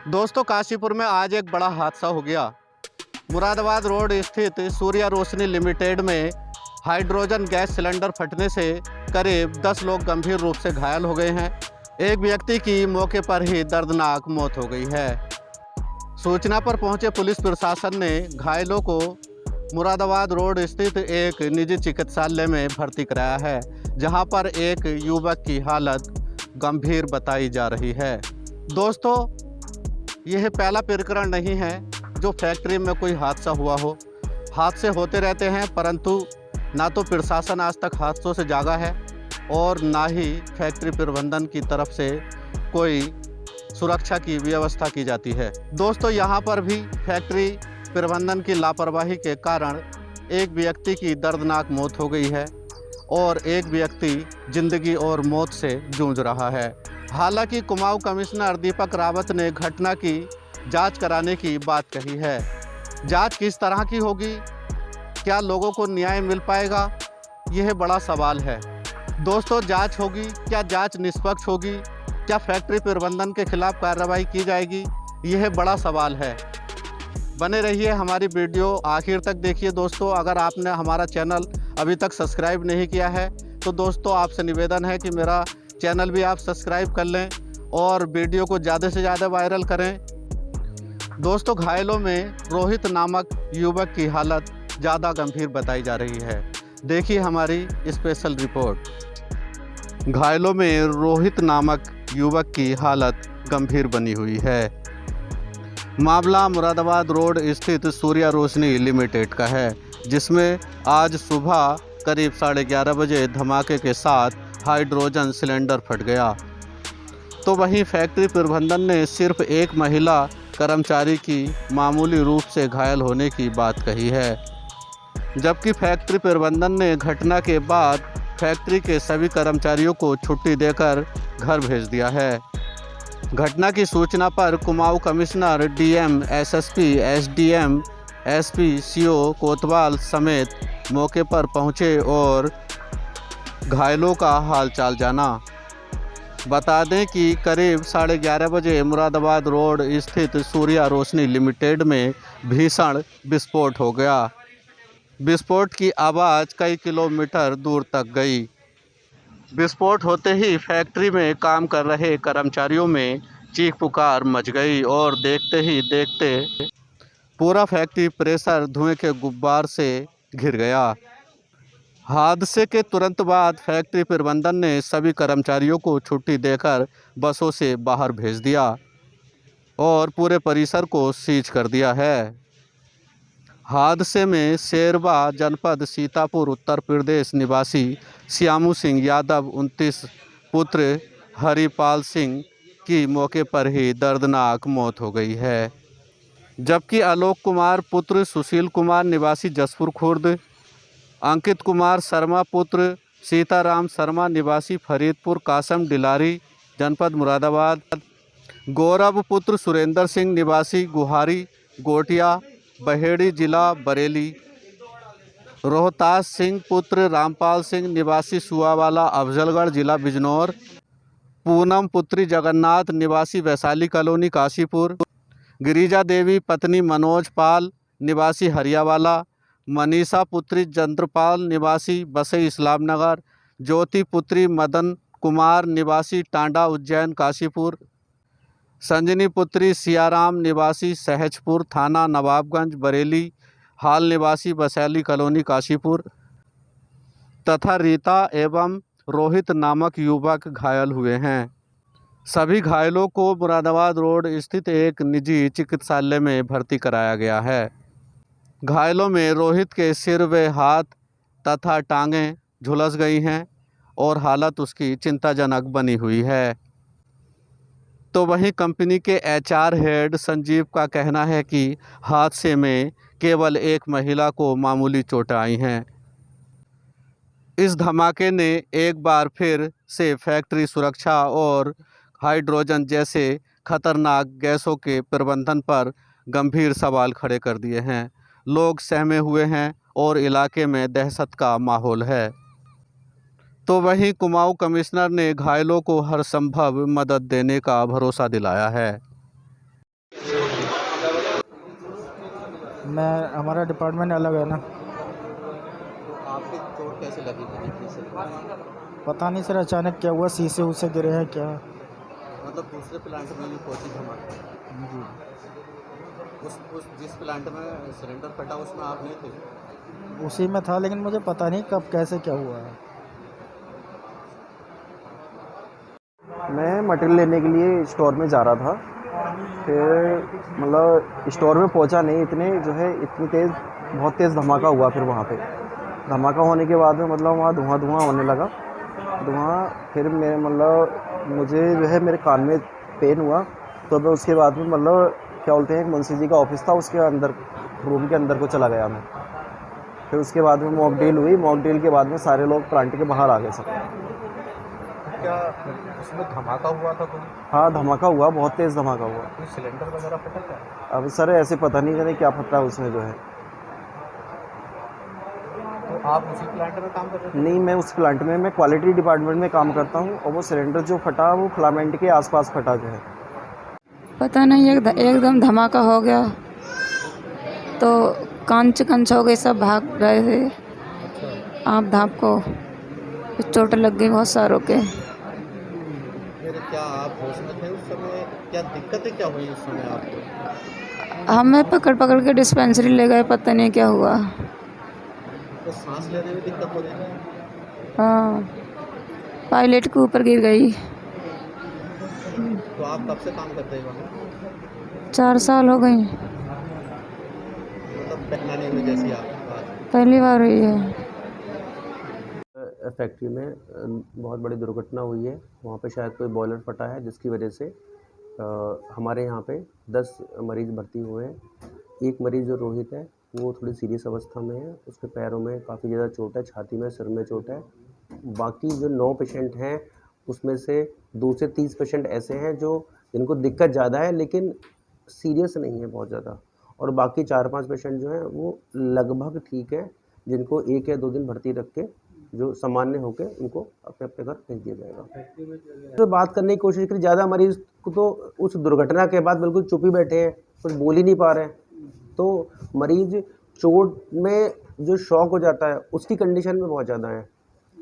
दोस्तों, काशीपुर में आज एक बड़ा हादसा हो गया। मुरादाबाद रोड स्थित सूर्या रोशनी लिमिटेड में हाइड्रोजन गैस सिलेंडर फटने से करीब 10 लोग गंभीर रूप से घायल हो गए हैं। एक व्यक्ति की मौके पर ही दर्दनाक मौत हो गई है। सूचना पर पहुंचे पुलिस प्रशासन ने घायलों को मुरादाबाद रोड स्थित एक निजी चिकित्सालय में भर्ती कराया है, जहां पर एक युवक की हालत गंभीर बताई जा रही है। दोस्तों, यह पहला प्रकरण नहीं है जो फैक्ट्री में कोई हादसा हुआ हो। हादसे होते रहते हैं, परंतु ना तो प्रशासन आज तक हादसों से जागा है और ना ही फैक्ट्री प्रबंधन की तरफ से कोई सुरक्षा की व्यवस्था की जाती है। दोस्तों, यहाँ पर भी फैक्ट्री प्रबंधन की लापरवाही के कारण एक व्यक्ति की दर्दनाक मौत हो गई है और एक व्यक्ति जिंदगी और मौत से जूझ रहा है। हालांकि कुमाऊं कमिश्नर दीपक रावत ने घटना की जांच कराने की बात कही है। जांच किस तरह की होगी, क्या लोगों को न्याय मिल पाएगा, यह बड़ा सवाल है। दोस्तों, जांच होगी, क्या जांच निष्पक्ष होगी, क्या फैक्ट्री प्रबंधन के खिलाफ कार्रवाई की जाएगी, यह बड़ा सवाल है। बने रहिए, हमारी वीडियो आखिर तक देखिए। दोस्तों, अगर आपने हमारा चैनल अभी तक सब्सक्राइब नहीं किया है तो दोस्तों आपसे निवेदन है कि मेरा चैनल भी आप सब्सक्राइब कर लें और वीडियो को ज़्यादा से ज़्यादा वायरल करें। दोस्तों, घायलों में रोहित नामक युवक की हालत ज़्यादा गंभीर बताई जा रही है। देखिए हमारी स्पेशल रिपोर्ट। घायलों में रोहित नामक युवक की हालत गंभीर बनी हुई है। मामला मुरादाबाद रोड स्थित सूर्या रोशनी लिमिटेड का है, जिसमें आज सुबह करीब 11:30 बजे धमाके के साथ हाइड्रोजन सिलेंडर फट गया। तो वहीं फैक्ट्री प्रबंधन ने सिर्फ एक महिला कर्मचारी की मामूली रूप से घायल होने की बात कही है, जबकि फैक्ट्री प्रबंधन ने घटना के बाद फैक्ट्री के सभी कर्मचारियों को छुट्टी देकर घर भेज दिया है। घटना की सूचना पर Kumaon commissioner DM, SSP, SDM, SP, CO कोतवाल समेत मौके पर पहुंचे और घायलों का हालचाल जाना। बता दें कि करीब 11:30 बजे मुरादाबाद रोड स्थित सूर्या रोशनी लिमिटेड में भीषण विस्फोट हो गया। विस्फोट की आवाज़ कई किलोमीटर दूर तक गई। विस्फोट होते ही फैक्ट्री में काम कर रहे कर्मचारियों में चीख पुकार मच गई और देखते ही देखते पूरा फैक्ट्री प्रेशर धुएं के गुब्बार से घिर गया। हादसे के तुरंत बाद फैक्ट्री प्रबंधन ने सभी कर्मचारियों को छुट्टी देकर बसों से बाहर भेज दिया और पूरे परिसर को सीज कर दिया है। हादसे में शेरवा जनपद सीतापुर उत्तर प्रदेश निवासी श्यामू सिंह यादव 29 पुत्र हरिपाल सिंह की मौके पर ही दर्दनाक मौत हो गई है, जबकि आलोक कुमार पुत्र सुशील कुमार निवासी जसपुर खुर्द, अंकित कुमार शर्मा पुत्र सीताराम शर्मा निवासी फरीदपुर कासम डिलारी जनपद मुरादाबाद, गौरव पुत्र सुरेंद्र सिंह निवासी गुहारी गोटिया बहेड़ी जिला बरेली, रोहतास सिंह पुत्र रामपाल सिंह निवासी सुआवाला अफजलगढ़ जिला बिजनौर, पूनम पुत्री जगन्नाथ निवासी वैशाली कॉलोनी काशीपुर, गिरिजा देवी पत्नी मनोज पाल निवासी हरियावाला, मनीषा पुत्री चंद्रपाल निवासी बसई इस्लामनगर, ज्योति पुत्री मदन कुमार निवासी टांडा उज्जैन काशीपुर, संजनी पुत्री सियाराम निवासी सहजपुर थाना नवाबगंज बरेली हाल निवासी वैशाली कॉलोनी काशीपुर तथा रीता एवं रोहित नामक युवक घायल हुए हैं। सभी घायलों को मुरादाबाद रोड स्थित एक निजी चिकित्सालय में भर्ती कराया गया है। घायलों में रोहित के सिर व हाथ तथा टांगें झुलस गई हैं और हालत उसकी चिंताजनक बनी हुई है। तो वहीं कंपनी के एचआर हेड संजीव का कहना है कि हादसे में केवल एक महिला को मामूली चोटें आई हैं। इस धमाके ने एक बार फिर से फैक्ट्री सुरक्षा और हाइड्रोजन जैसे खतरनाक गैसों के प्रबंधन पर गंभीर सवाल खड़े कर दिए हैं। लोग सहमे हुए हैं और इलाके में दहशत का माहौल है। तो वहीं कुमाऊं कमिश्नर ने घायलों को हर संभव मदद देने का भरोसा दिलाया है। मैं हमारा डिपार्टमेंट अलग है ना। तो आपकी चोट कैसे लगी कितनी से लगी? पता नहीं सर, अचानक क्या हुआ, शीशे उसे गिरे हैं क्या। मतलब दूसरे प्लांट में भी पहुंची धमाका? जी। उस जिस प्लांट में सिलेंडर फटा उसमें आप नहीं थे? उसी में था, लेकिन मुझे पता नहीं कब कैसे क्या हुआ है। मैं मटेरियल लेने के लिए स्टोर में जा रहा था। फिर मतलब स्टोर में पहुंचा नहीं, इतने जो है इतनी तेज़, बहुत तेज़ धमाका हुआ। फिर वहाँ पे धमाका होने के बाद में मतलब वहाँ धुआं धुआं होने लगा। धुआं फिर मेरे मतलब मुझे जो है मेरे कान में पेन हुआ। तो मैं उसके बाद में मतलब क्या बोलते हैं, एक मुंशी जी का ऑफिस था, उसके अंदर रूम के अंदर को चला गया मैं। फिर उसके बाद में मॉक ड्रिल हुई। मॉक ड्रिल के बाद में सारे लोग प्लांट के बाहर आ गए सब। क्या उसमें धमाका हुआ था कोई? हाँ, धमाका हुआ, बहुत तेज़ धमाका हुआ। कोई सिलेंडर वगैरह फटा था? अब सर ऐसे पता नहीं जाने क्या फटा उसमें जो है। तो आप उसी प्लांट में काम कर रहे थे? नहीं, मैं उस प्लांट में मैं क्वालिटी डिपार्टमेंट में काम करता हूँ, और वो सिलेंडर जो फटा वो फिलामेंट के आसपास फटा जो है। पता नहीं, एकदम धमाका हो गया तो कांच कंच हो गए, सब भाग रहे थे आप धाप को। फिर चोट लग गई बहुत सारों के। फिर क्या आप होश में थे उस समय? क्या दिक्कतें क्या हुई उस समय आपको? हमें पकड़ पकड़ के डिस्पेंसरी ले गए, पता नहीं क्या हुआ। तो सांस लेने में दिक्कत हो रही थी? हाँ, पायलट के ऊपर गिर गई। तो आप कब से काम करते हैं वहाँ? 4 साल हो गई। मतलब पहला नहीं हुई जैसी आपकी बात? पहली बार हुई है। फैक्ट्री में बहुत बड़ी दुर्घटना हुई है। वहाँ पे शायद कोई बॉयलर फटा है, जिसकी वजह से हमारे यहाँ पे 10 मरीज़ भर्ती हुए हैं। एक मरीज़ जो रोहित है वो थोड़ी सीरियस अवस्था में है। उसके पैरों में काफ़ी ज़्यादा चोट है, छाती में, सिर में चोट है। बाकी जो 9 पेशेंट हैं उसमें से 2 से 30 पेशेंट ऐसे हैं जो जिनको दिक्कत ज़्यादा है, लेकिन सीरियस नहीं है बहुत ज़्यादा। और बाकी 4-5 पेशेंट जो हैं वो लगभग ठीक है, जिनको 1 या 2 दिन भर्ती रख के जो सामान्य होके उनको अपने अपने घर भेज दिया जाएगा। तो बात करने की कोशिश करी, ज़्यादा मरीज़ को तो उस दुर्घटना के बाद बिल्कुल चुप ही बैठे हैं, कुछ बोल ही नहीं पा रहे हैं। तो मरीज़ चोट में जो शॉक हो जाता है उसकी कंडीशन में बहुत ज़्यादा है।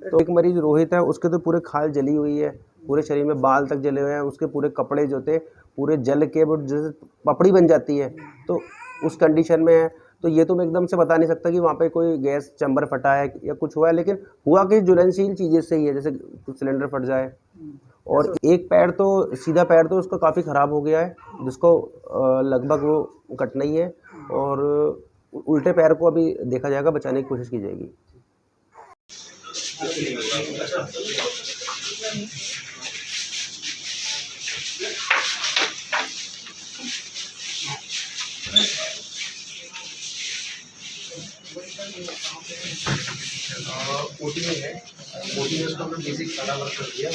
तो एक मरीज़ रोहित है, उसके तो पूरे खाल जली हुई है, पूरे शरीर में बाल तक जले हुए हैं, उसके पूरे कपड़े जो थे पूरे जल के वो जैसे पपड़ी बन जाती है, तो उस कंडीशन में है। तो ये तो मैं एकदम से बता नहीं सकता कि वहाँ पे कोई गैस चैम्बर फटा है या कुछ हुआ है, लेकिन हुआ कि ज्वलनशील चीज़ें से ही है, जैसे सिलेंडर फट जाए। और एक पैर तो सीधा पैर तो उसका काफ़ी ख़राब हो गया है, जिसको लगभग वो कटना ही है, और उल्टे पैर को अभी देखा जाएगा, बचाने की कोशिश की जाएगी। ओटी में है, ओटी में उसका हमने बेसिक सारा वर्क कर दिया।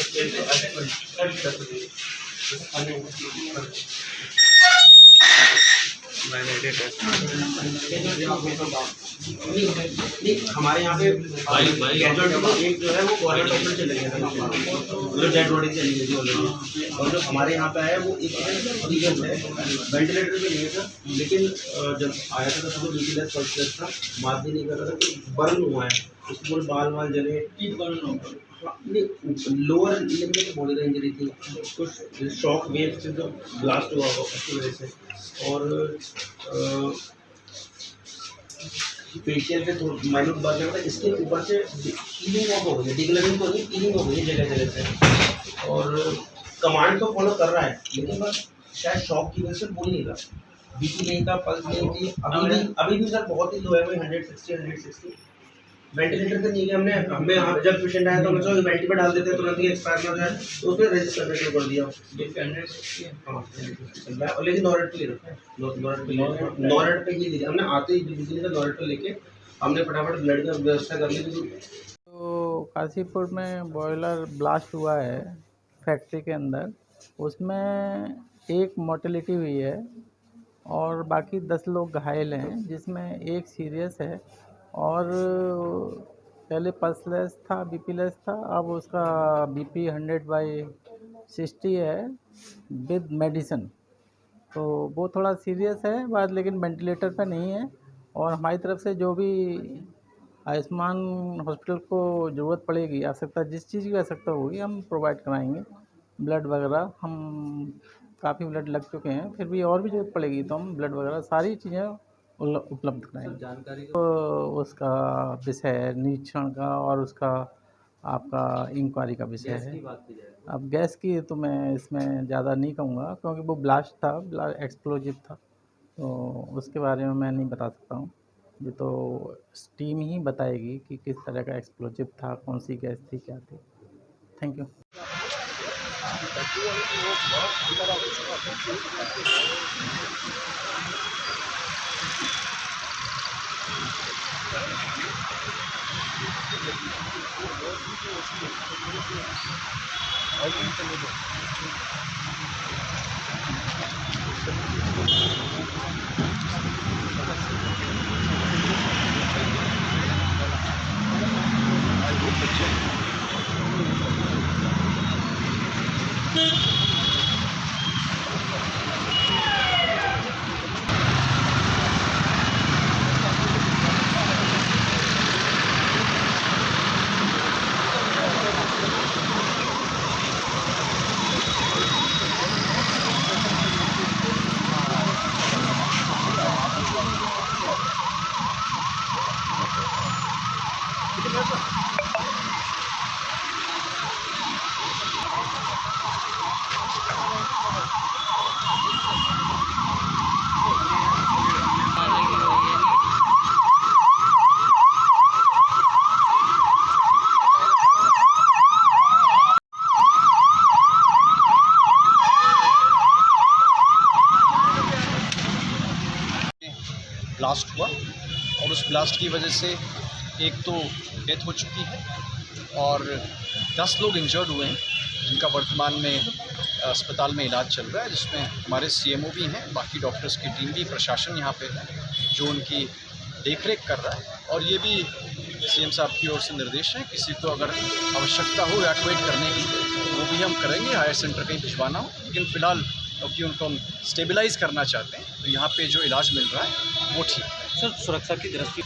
हमारे यहाँ पे एक जो है वो क्वारंटाइन में चले गया था, मतलब डेड बॉडी चली गई थी ऑलरेडी। और जो हमारे यहाँ पे आया वो एक सीरियस है, वेंटिलेटर पे नहीं है सर, लेकिन जब आया था तो बीपी लेस फर्स्ट लेस था, बात भी नहीं कर रहा था, तो बर्न हुआ है, उसके पूरे बाल वाल जले। लोअर लिम्ब में बहुत ज़्यादा इंजरी थी, कुछ शॉक वेव से जो ब्लास्ट हुआ उसकी वजह से। और फेशियल पे थोड़ा माइनर बात करता है, इसके ऊपर से हीलिंग हो गई है, डिग्लरिंग तो नहीं, हीलिंग हो गई है जगह जगह से। और कमांड तो फॉलो कर रहा है, लेकिन बस शायद शॉक की वजह से बोल नहीं रहा। बीपी नहीं था, पल्स नहीं थी, अभी भी सर बहुत ही लो है, 160। वेंटिलेटर पे नहीं है, हमने हमें जब पेशेंट आया तो हम सोचा वेंटिलेटर पे डाल देते हैं, तुरंत ही एक्सपायर हो जाए, तो उसने रजिस्टर करना शुरू कर दिया। हाँ, लेकिन नॉरेट पे ले रखा है, नॉरेट पे ही ले हमने आते ही बिजली का नॉरेट पे लेके हमने फटाफट ब्लड की व्यवस्था कर ली। तो काशीपुर में बॉयलर ब्लास्ट हुआ है फैक्ट्री के अंदर, उसमें एक मोर्टेलिटी हुई है और बाकी 10 लोग घायल हैं, जिसमें एक सीरियस है। और पहले पल्सलेस था, बीपी लेस था, अब उसका बीपी 100/60 है विद मेडिसिन। तो वो थोड़ा सीरियस है बात, लेकिन वेंटिलेटर पे नहीं है। और हमारी तरफ से जो भी आयुष्मान हॉस्पिटल को ज़रूरत पड़ेगी, आवश्यकता जिस चीज़ की आवश्यकता होगी हम प्रोवाइड कराएंगे। ब्लड वगैरह हम काफ़ी ब्लड लग चुके हैं, फिर भी और भी ज़रूरत पड़ेगी तो हम ब्लड वगैरह सारी चीज़ें उपलब्ध कराएंगे। जानकारी तो उसका विषय निरीक्षण का और उसका आपका इंक्वायरी का विषय है। अब गैस की तो मैं इसमें ज़्यादा नहीं कहूँगा क्योंकि वो ब्लास्ट था, एक्सप्लोजिव था, तो उसके बारे में मैं नहीं बता सकता हूँ। ये तो टीम ही बताएगी कि किस तरह का एक्सप्लोजिव था, कौन सी गैस थी, क्या थी। Thank you. ब्लास्ट हुआ और उस ब्लास्ट की वजह से एक तो डेथ हो चुकी है और 10 लोग इंजर्ड हुए हैं जिनका वर्तमान में अस्पताल में इलाज चल रहा है, जिसमें हमारे सीएमओ भी हैं, बाकी डॉक्टर्स की टीम भी, प्रशासन यहाँ पे है जो उनकी देखरेख कर रहा है। और ये भी सीएम साहब की ओर से निर्देश है, किसी को अगर आवश्यकता हो इवैक्यूएट करने की वो भी हम करेंगे, हायर सेंटर कहीं भिजवाना हो। लेकिन फ़िलहाल क्योंकि उनको हम स्टेबलाइज़ करना चाहते हैं तो यहाँ पे जो इलाज मिल रहा है वो ठीक है। सर, सुरक्षा की दृष्टि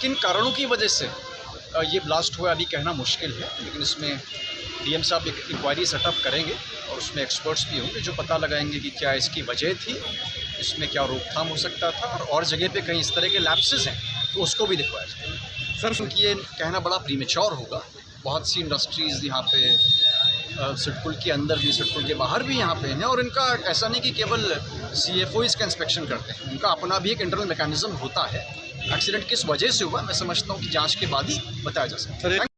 किन कारणों की वजह से ये ब्लास्ट हुआ अभी कहना मुश्किल है, लेकिन इसमें डीएम साहब एक इंक्वायरी सेटअप करेंगे और उसमें एक्सपर्ट्स भी होंगे जो पता लगाएंगे कि क्या इसकी वजह थी, इसमें क्या रोकथाम हो सकता था और जगह पे कहीं इस तरह के लैप्सेस हैं तो उसको भी दिखवाया जाए। सर, क्योंकि ये कहना बड़ा प्रीमेच्योर होगा, बहुत सी इंडस्ट्रीज़ यहाँ पे सिडकुल के अंदर भी, सिडकुल के बाहर भी यहाँ पे हैं और इनका ऐसा नहीं कि केवल CFO इसका इंस्पेक्शन करते हैं, उनका अपना भी एक इंटरनल मैकेनिज्म होता है। एक्सीडेंट किस वजह से हुआ मैं समझता हूँ कि जांच के बाद ही बताया जा सकता है।